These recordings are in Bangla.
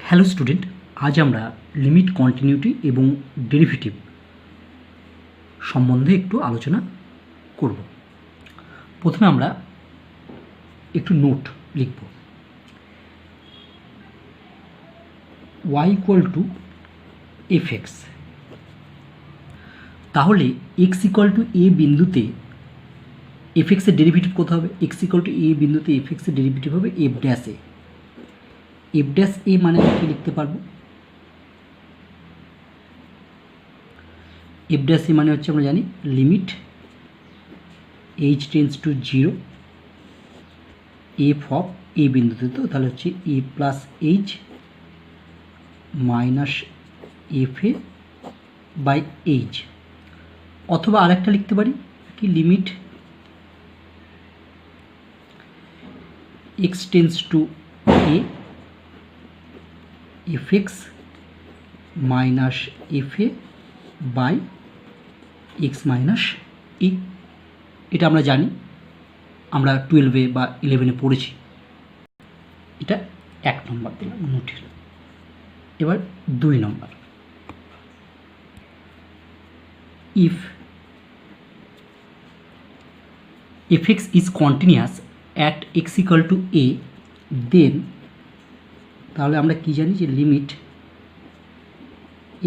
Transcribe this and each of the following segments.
হ্যালো স্টুডেন্ট, আজ আমরা লিমিট কন্টিনিউটি এবং ডেরিভেটিভ সম্বন্ধে একটু আলোচনা করব। প্রথমে আমরা একটু নোট লিখব। y equal to F x, তাহলে এক্স ইকুয়াল টু এ বিন্দুতে এফ এক্সের ডেরিভেটিভ কত হবে? এক্স ইকুয়াল টু এ বিন্দুতে এফ এক্সের ডেরিভেটিভ হবে এফ ড্যাশ এ। এফ ড্যাশ এ মানে কি লিখতে পারবো? এফ ড্যাশ এ মানে হচ্ছে আমরা জানি limit H tends to zero F of a বিন্দুতে, তো তাহলে হচ্ছে a plus H minus F A by h. অথবা আরেকটা লিখতে পারি কি, limit x tends to a f x minus F A by x minus e. এটা আমরা জানি, আমরা 12-এ বা 11-এ পড়েছি। এটা 1 নম্বর দিলাম নোটের। এবার 2 নম্বর, if f x is continuous at x equal to a, then তাহলে আমরা কি জানি যে limit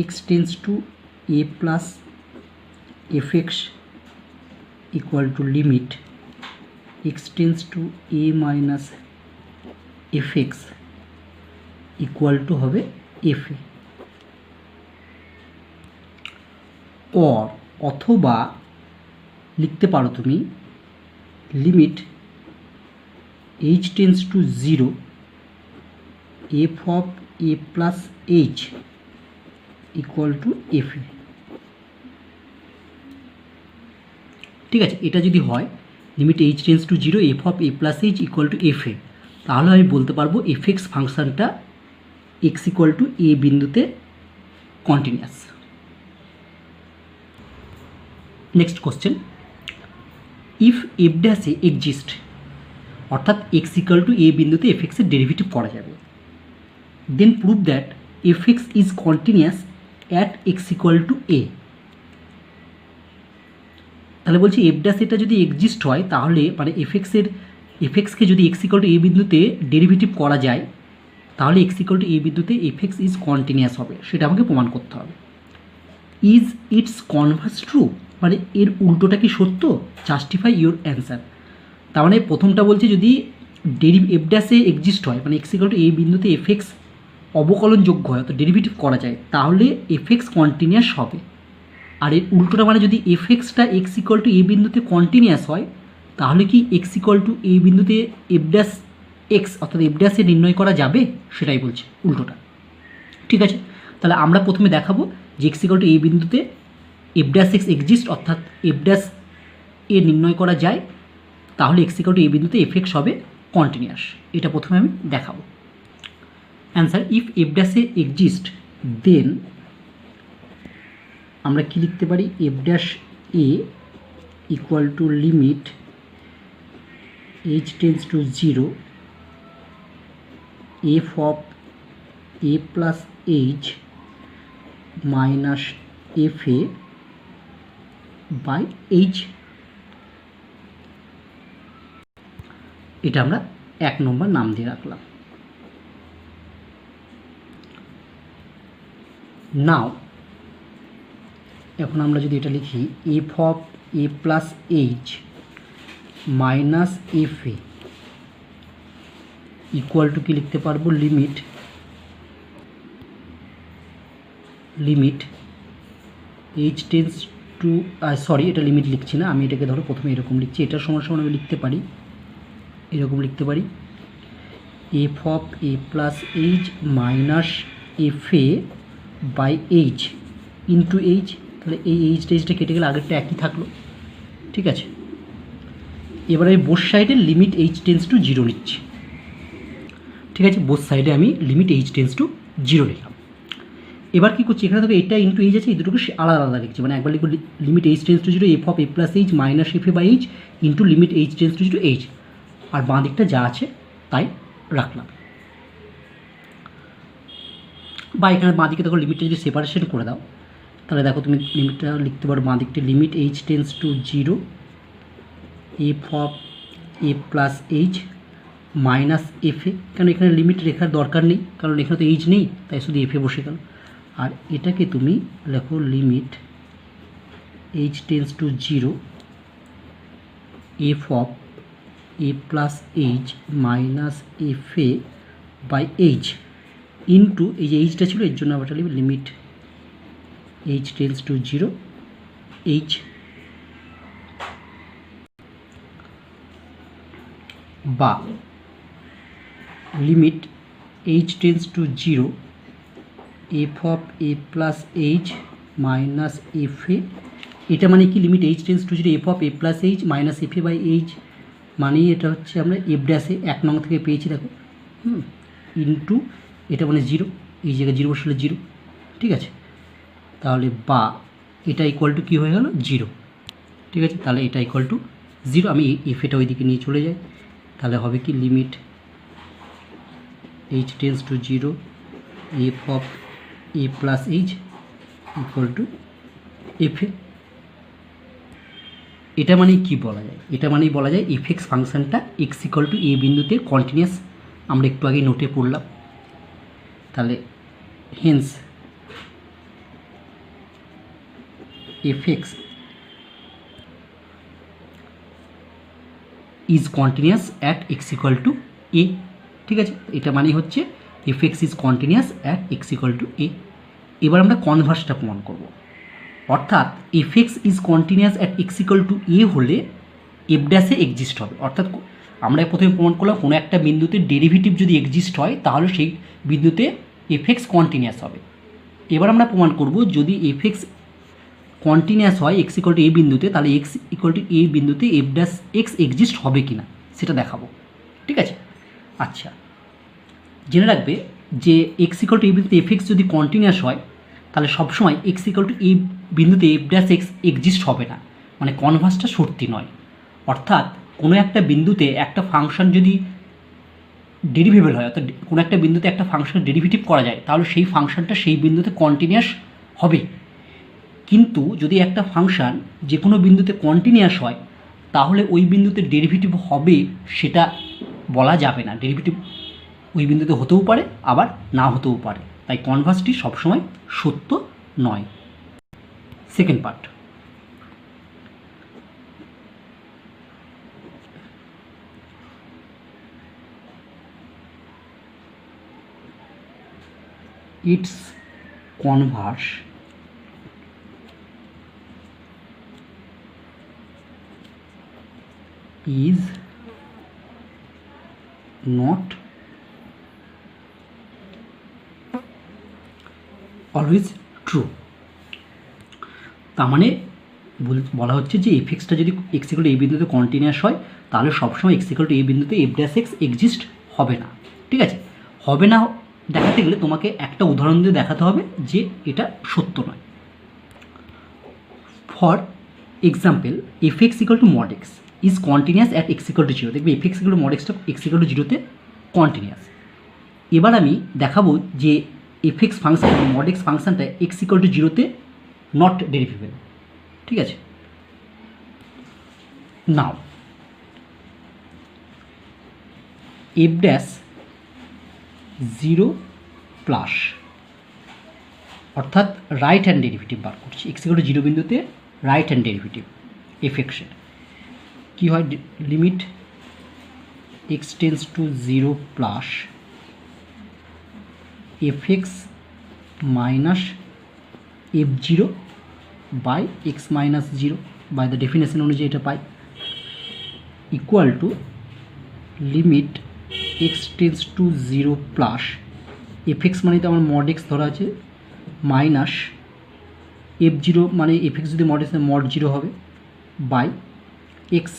x tends to a plus f x equal to limit x tends to a minus F x equal to হবে এফ এ। অথবা লিখতে পারো তুমি limit H tends to zero F of A plus h equal to f a. ঠিক আছে, এটা যদি হয় limit H tends to zero F of A plus h equal to f a, তাহলে আমি বলতে পারবো এফ এক্স ফাংশনটা এক্স ইকুয়াল টু এ বিন্দুতে continuous. Next question, if f dash a exist, অর্থাৎ এক্স ইকুয়াল টু এ বিন্দুতে এফ এক্সের ডেরিভেটিভ করা যাবে, then prove that f x is continuous at x equal to a. তাহলে বলছি এফ ড্যাশ এটা যদি এক্সিস্ট হয়, তাহলে মানে এফ এক্সকে যদি এক্স ইকুয়াল টু এ বিন্দুতে ডেরিভেটিভ করা যায়, তাহলে এক্স ইকুয়াল টু এ বিন্দুতে এফ এক্স ইজ কন্টিনিউয়াস হবে, সেটা আমাকে প্রমাণ করতে হবে। ইজ ইটস কনভার্স ট্রু, মানে এর উল্টোটা কি সত্য? Justify your answer. তার মানে প্রথমটা বলছে যদি এফ ড্যাশে এক্সিস্ট হয়, মানে এক্স ইকুয়াল টু এ বিন্দুতে এফ এক্স অবকলনযোগ্য হয়, তো ডেরিভেটিভ করা যায়, তাহলে এফ এক্স কন্টিনিউয়াস হবে। আর এর উল্টোটা মানে যদি এফ এক্সটা এক্স ইকুয়াল টু এ বিন্দুতে কন্টিনিউয়াস হয়, তাহলে কি এক্স ইকুয়াল টু এ বিন্দুতে এফ ড্যাশ এক্স অর্থাৎ এফ ড্যাশে নির্ণয় করা যাবে, সেটাই বলছে উল্টোটা। ঠিক আছে, তাহলে আমরা প্রথমে দেখাবো যে এক্স ইকুয়াল টু এ বিন্দুতে এফ ড্যাশ এক্স এক্সিস্ট, অর্থাৎ এফ ড্যাশ এ নির্ণয় করা যায়, তাহলে এক্স ইকুয়াল টু এ বিন্দুতে এফ এক্স হবে কন্টিনিউয়াস। এটা প্রথমে আমি দেখাবো। Answer, if f dash a exist then আমরা কি লিখতে পারি, f dash a equal to limit H tends to zero F of A plus H minus F A by h. এটা আমরা 1 নম্বর নাম দিয়ে রাখলাম। নাও এখন আমরা যদি এটা লিখি F of A plus H minus F A equal two কি লিখতে পারবো, limit H tends two, sorry এটা লিমিট লিখছি না আমি, এটাকে ধরো প্রথমে এরকম লিখছি, এটার সমান সমান আমি লিখতে পারি এরকম লিখতে পারি F of A plus H minus F A by H into H. তাহলে এই এইচটা কেটে গেলে আগেরটা একই থাকলো। ঠিক আছে, এবারে আমি বোথ সাইডে limit H tends to zero নিচ্ছি। ঠিক আছে, বোথ সাইডে আমি limit H tends to zero নিলাম। এবার কী করছি, এখানে দেখো এটা ইন্টু এইচ আছে, এই দুটোকে আলাদা আলাদা লিখছি, মানে একবার লিখবো limit H tends to zero F of A plus H minus F A by H into limit H tends to zero h, আর বাঁ দিকটা যা আছে তাই রাখলাম। বা এখানে বাঁ দিকে দেখো লিমিটটা যদি সেপারেশন করে দাও তাহলে দেখো তুমি লিমিটটা লিখতে পারো বাঁ দিকটা limit H tends to 0 f of A plus H minus F এ, কারণ এখানে লিমিট রেখার দরকার নেই কারণ এখানে তো এইচ নেই, তাই শুধু এফ এ বসে গেল। আর এটাকে তুমি লেখো limit H tends to 0 f of A plus H minus F A by H into এই যে এইচটা ছিল এর জন্য আবার লিখবে limit H tends to 0 h বা limit H tends to 0 f of A plus H minus F a, এটা মানে কি limit H tends to 0 f of A plus H minus F A by h, মানে এটা হচ্ছে আমরা এফ ড্যাশে 1 নং থেকে পেয়েছি দেখো ইন্টু এটা মানে 0, এই জায়গায় 0 বসলে 0, ঠিক আছে। তাহলে বা এটা ইকুয়াল টু কী হয়ে গেল 0, ঠিক আছে। তাহলে এটা ইকুয়াল টু 0, আমি এফ এটা ওইদিকে নিয়ে চলে যাই, তাহলে হবে কি limit H tends to 0 f of A plus h equal to f a. এটা মানেই কী বলা যায়, এটা মানেই বলা যায় এফ এক্স ফাংশানটা এক্স ইকুয়াল টু এ বিন্দুতে কন্টিনিউয়াস, আমরা একটু আগে নোটে পড়লাম। তাহলে hence f x is continuous at x equal to a, ঠিক আছে। এটা মানেই হচ্ছে f x is continuous at x equal to a. এবার আমরা কনভার্সটা প্রমাণ করব, অর্থাৎ f x is continuous at x equal to a হলে এফ ড্যাশে এক্সিস্ট হবে, অর্থাৎ আমরা প্রথমে প্রমাণ করলাম কোনো একটা বিন্দুতে ডেরিভেটিভ যদি এক্সিস্ট হয় তাহলে সেই বিন্দুতে এফ এক্স কন্টিনিউয়াস হবে। এবার আমরা প্রমাণ করব যদি এফ এক্স কন্টিনিউয়াস হয় এক্স ইকুয়াল টু এ বিন্দুতে, তাহলে এক্স ইকুয়াল টু এ বিন্দুতে এফ ড্যাশ এক্স এক্সিস্ট হবে কি না সেটা দেখাবো, ঠিক আছে। আচ্ছা, জেনে রাখবে যে এক্স ইকুয়াল টু এ বিন্দুতে এফ এক্স যদি কন্টিনিউয়াস হয় তাহলে সবসময় এক্স ইকুয়াল টু এ বিন্দুতে এফ ড্যাশ এক্স এক্সিস্ট হবে না, মানে কনভার্সটা সত্যি নয়। অর্থাৎ কোনো একটা বিন্দুতে একটা ফাংশন যদি ডেরিভেবল হয়, অর্থাৎ কোনো একটা বিন্দুতে একটা ফাংশন ডেরিভেটিভ করা যায় তাহলে সেই ফাংশনটা সেই বিন্দুতে কন্টিনিউয়াস হবে। কিন্তু যদি একটা ফাংশন যে কোনো বিন্দুতে কন্টিনিউয়াস হয় তাহলে ওই বিন্দুতে ডেরিভেটিভ হবে সেটা বলা যাবে না, ডেরিভেটিভ ওই বিন্দুতে হতেও পারে আবার না হতেও পারে, তাই কনভার্সটি সবসময় সত্য নয়। Second part, its converse is not always true। তার মানে বলা হচ্ছে যে এফ এক্সটা যদি এক্স ইকুয়াল টু এ বিন্দুতে কন্টিনিউয়াস হয় তাহলে সবসময় এক্স ইকুয়াল টু এ বিন্দুতে এফ ড্যাশ এক্স এক্সিস্ট হবে না, ঠিক আছে। হবে না দেখাতে গেলে তোমাকে একটা উদাহরণ দিয়ে দেখাতে হবে যে এটা সত্য নয়। For example f x equal to mod x is continuous at x equal to 0, দেখবে f x equal to mod এক্সটা এক্স ইকুয়াল টু 0-তে কন্টিনিউয়াস। এবার আমি দেখাবো যে f x function mod x ফাংশনটা এক্স ইকুয়াল টু 0-তে নট ডেরিভেবল, ঠিক আছে। নাও এফ ড্যাশ 0 প্লাস, অর্থাৎ রাইট হ্যান্ড ডেরিভেটিভ বার করছি এক্স ইকুয়াল টু 0 বিন্দুতে রাইট হ্যান্ড ডেরিভেটিভ এফ এক্সের কী হয়, limit x tends to 0 plus f x minus F 0 by x minus 0 by the definition অনুযায়ী এটা পাই equal to limit x tends to 0 plus f x মানে তো আমার মড এক্স ধরা আছে মাইনাস এফ 0 মানে এফ এক্স যদি মড এক্স মড 0 হবে by X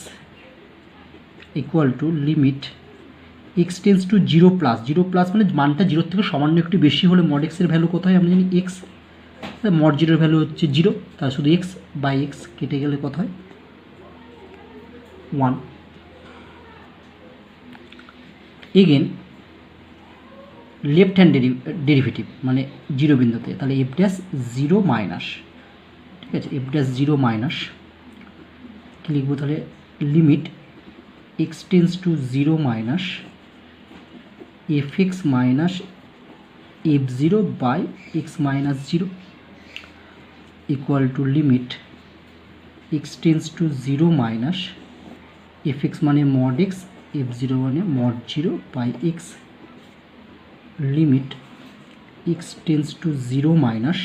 equal to limit x tends to 0 plus 0 plus মানে মানটা 0 থেকে সামান্য একটু বেশি হলে মড এক্সের ভ্যালু কত হয় আমরা জানি এক্স, মড 0-এর ভ্যালু হচ্ছে 0, তাহলে শুধু এক্স বাই এক্স কেটে গেলে কত হয় 1। এগেন লেফট হ্যান্ড ডেরিভেটিভ মানে জিরো বিন্দুতে, তাহলে এফ ড্যাশ জিরো মাইনাস, ঠিক আছে, এফ ড্যাশ জিরো মাইনাস কী লিখবো তাহলে, limit x tends to zero minus F x minus F zero by x minus zero equal to limit x tends to zero minus F x মানে মড এক্স, এফ জিরো মানে mod zero by X, limit x tends to zero minus,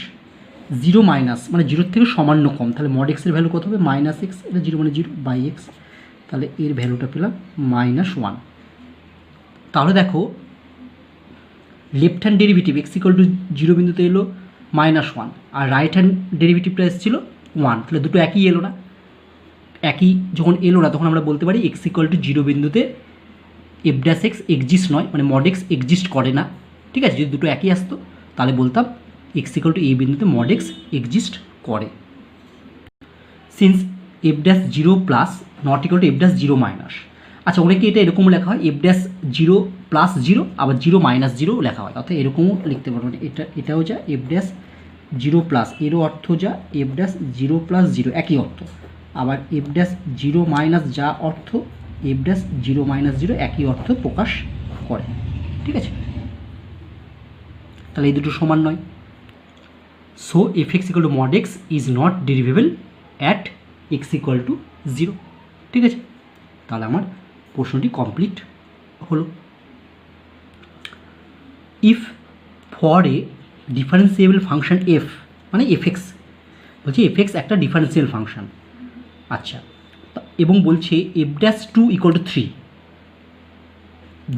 zero minus মানে জিরোর থেকে সামান্য কম, তাহলে মড এক্সের ভ্যালু কত হবে মাইনাস এক্স, এটা জিরো মানে জিরো বাই এক্স, তাহলে এর ভ্যালুটা পেলাম -1। তাহলে দেখো left hand derivative x equal to zero বিন্দুতে এলো -1, আর রাইট হ্যান্ড ডেরিভেটিভটা এসেছিলো 1, তাহলে দুটো একই এলো না। একই যখন এলো না তখন আমরা বলতে পারি এক্স ইকুয়াল টু জিরো বিন্দুতে এফ ড্যাশ এক্স এক্সিস্ট নয়, মানে মড এক্স এক্সিস্ট করে না, ঠিক আছে। যদি দুটো একই আসতো তাহলে বলতাম এক্স ইকুয়াল টু এ বিন্দুতে মড এক্স এক্সিস্ট করে। Since F dash zero plus not equal to F dash zero minus, আচ্ছা অনেকে এটা এরকম লেখা হয় F dash zero plus zero, আবার জিরো মাইনাস জিরো লেখা হয়, অর্থাৎ এরকমও লিখতে পারবো, এটাও যা এফ ড্যাশ জিরো প্লাস, এরও অর্থ যা F dash zero plus zero একই অর্থ, আবার এফ ড্যাশ জিরো মাইনাস যা অর্থ F dash zero minus zero একই অর্থ প্রকাশ করে, ঠিক আছে। তাহলে এই দুটো সমান নয়। So f x equal to mod x is not derivable at x equal to zero, ঠিক আছে। তাহলে আমার প্রশ্নটি কমপ্লিট হলো। If for a differentiable function f, মানে এফ এক্স, বলছি এফ এক্স একটা ডিফারেন্সিয়াল ফাংশন, আচ্ছা, এবং বলছে f dash two equal to 3,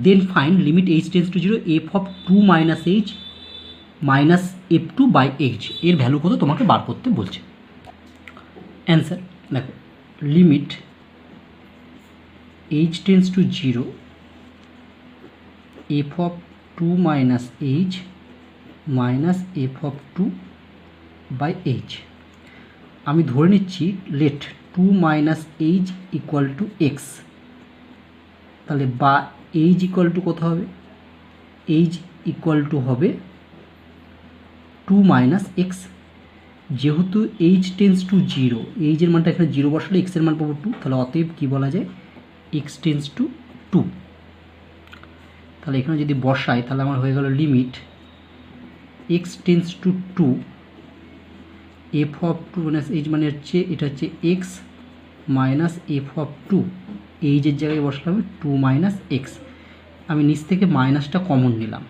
then find limit H tends to zero F of two minus H minus f two by h, এর ভ্যালু কত তোমাকে বার করতে বলছে। অ্যান্সার দেখো, limit H tends to zero F of two minus H minus F of two by H, আমি ধরে নিচ্ছি let two minus H equal to X, তাহলে বা এইচ ইকুয়াল টু কত হবে, এইচ ইকুয়াল টু হবে টু মাইনাস এক্স, যেহেতু এইচ টেন্স টু জিরো, এইচের মানটা এখানে জিরো বসালে এক্সের মান পাবো টু, তাহলে অতএব কী বলা যায় এক্স টেন্স টু টু, তাহলে এখানে যদি বসাই তাহলে আমার হয়ে গেল limit x tends to two f of two minus h মানে হচ্ছে এটা হচ্ছে x minus F of two, এইচের জায়গায় বসলাম টু মাইনাস এক্স, আমি নিচ থেকে মাইনাসটা কমন নিলাম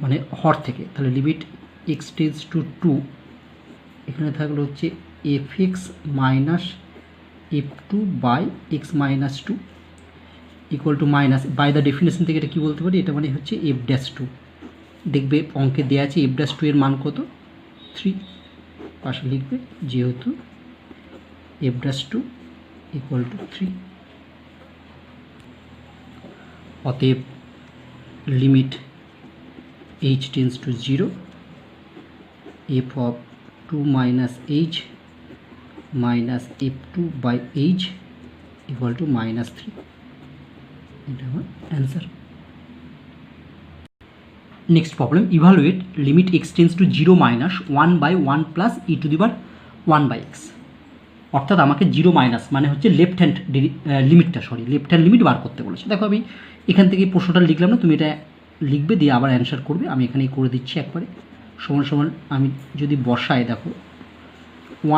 মানে হর থেকে, তাহলে limit x tends to two, এখানে থাকলো হচ্ছে f x minus f two by x minus two equal to minus, by the definition থেকে এটা কী বলতে পারি, এটা মানে হচ্ছে এফ ড্যাশ টু, দেখবে অঙ্কে দেওয়া আছে এফ ড্যাশ টু এর মান কত 3, পাশে লিখবে যেহেতু f dash two equal to 3, অতএব limit H tends to zero F of two minus H minus f two by h equal to -3, এটা আমার answer. Next problem, evaluate limit x tends to zero minus 1/1 plus e to the power 1/x, অর্থাৎ আমাকে জিরো মাইনাস মানে হচ্ছে লেফট হ্যান্ড লিমিটটা, লেফট হ্যান্ড লিমিট বার করতে বলেছে। দেখো আমি এখান থেকে প্রশ্নটা লিখলাম না, তুমি এটা লিখবে দিয়ে আবার অ্যান্সার করবে, আমি এখানেই করে দিচ্ছি একবারে সমান সমান, আমি যদি বসাই দেখো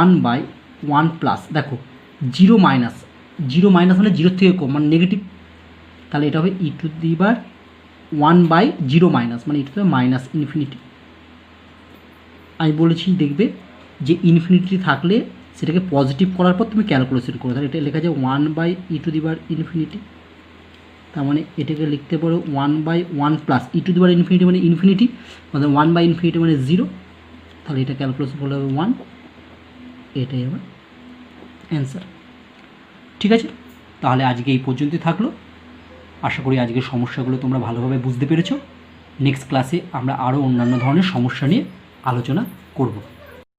1/1 প্লাস, দেখো জিরো মাইনাস মানে জিরোর থেকে কম মানে নেগেটিভ, তাহলে এটা হবে ই টু দি পাওয়ার 1/0 মাইনাস মানে e to the power minus infinity. আমি বলেছি দেখবে যে ইনফিনিটি থাকলে সেটাকে পজিটিভ করার পর তুমি ক্যালকুলেশন করো, তাহলে এটা লেখা যায় 1/e two the power infinity, তার মানে এটাকে লিখতে পারো 1/1 plus e to the power infinity মানে ইনফিনিটি, মানে 1/ইনফিনিটি মানে 0, তাহলে এটা ক্যালকুলেশন করলে হবে 1, এটাই আমার অ্যান্সার। ঠিক আছে, তাহলে আজকে এই পর্যন্তই থাকলো। আশা করি আজকের সমস্যাগুলো তোমরা ভালোভাবে বুঝতে পেরেছো। নেক্সট ক্লাসে আমরা আরও অন্যান্য ধরনের সমস্যা নিয়ে আলোচনা করব।